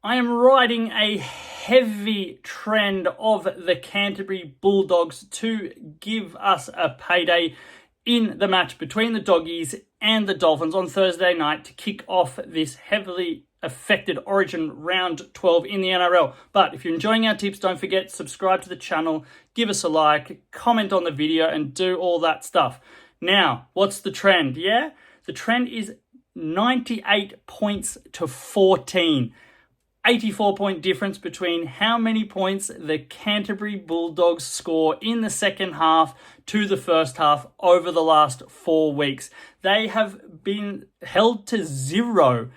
I am riding a heavy trend of the Canterbury Bulldogs to give us a payday in the match between the Doggies and the Dolphins on Thursday night to kick off this heavily affected Origin Round 12 in the NRL. But if you're enjoying our tips, don't forget, subscribe to the channel, give us a like, comment on the video, and do all that stuff. Now, what's the trend? Yeah, the trend is 98 points to 14. 84-point difference between how many points the Canterbury Bulldogs score in the second half to the first half over the last 4 weeks. They have been held to 0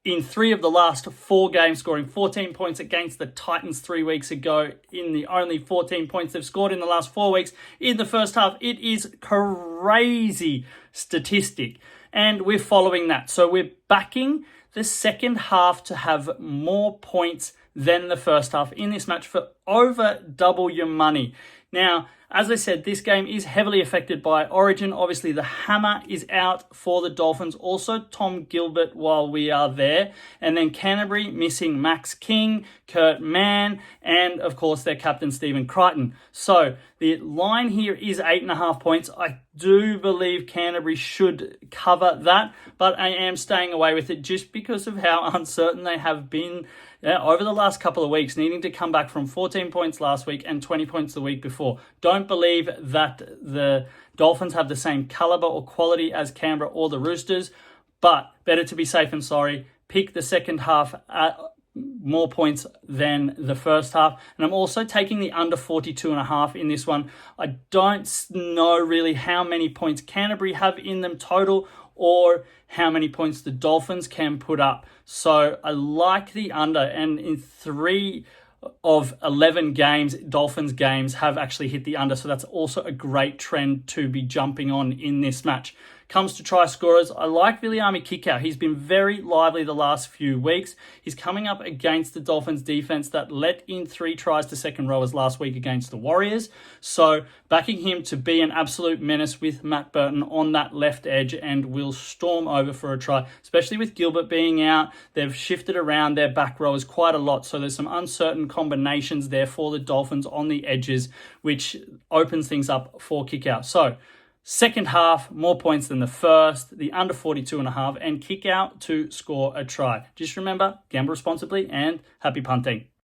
in 3 of the last 4 games, scoring 14 points against the Titans 3 weeks ago in the only 14 points they've scored in the last 4 weeks in the first half. It is crazy statistic, and we're following that. So we're backing the second half to have more points than the first half in this match for over double your money. Now, as I said, this game is heavily affected by Origin. Obviously, the hammer is out for the Dolphins. Also, Tom Gilbert while we are there. And then Canterbury missing Max King, Kurt Mann, and of course their captain Stephen Crichton. So the line here is 8.5 points. I do believe Canterbury should cover that, but I am staying away with it just because of how uncertain they have been over the last couple of weeks, needing to come back from 14 points last week and 20 points the week before. Don't believe that the Dolphins have the same caliber or quality as Canberra or the Roosters, but better to be safe than sorry. Pick the second half at more points than the first half. And I'm also taking the under 42.5 in this one. I don't know really how many points Canterbury have in them total or how many points the Dolphins can put up. So I like the under, and in 3 of 11 games, Dolphins games have actually hit the under. So that's also a great trend to be jumping on in this match. Comes to try scorers, I like Viliami Kikau. He's been very lively the last few weeks. He's coming up against the Dolphins defense that let in 3 tries to second rowers last week against the Warriors. So backing him to be an absolute menace with Matt Burton on that left edge, and will storm over for a try, especially with Gilbert being out. They've shifted around their back rowers quite a lot. So there's some uncertain combinations there for the Dolphins on the edges, which opens things up for Kikau. So second half, more points than the first, the under 42.5, and Kikau to score a try. Just remember, gamble responsibly and happy punting.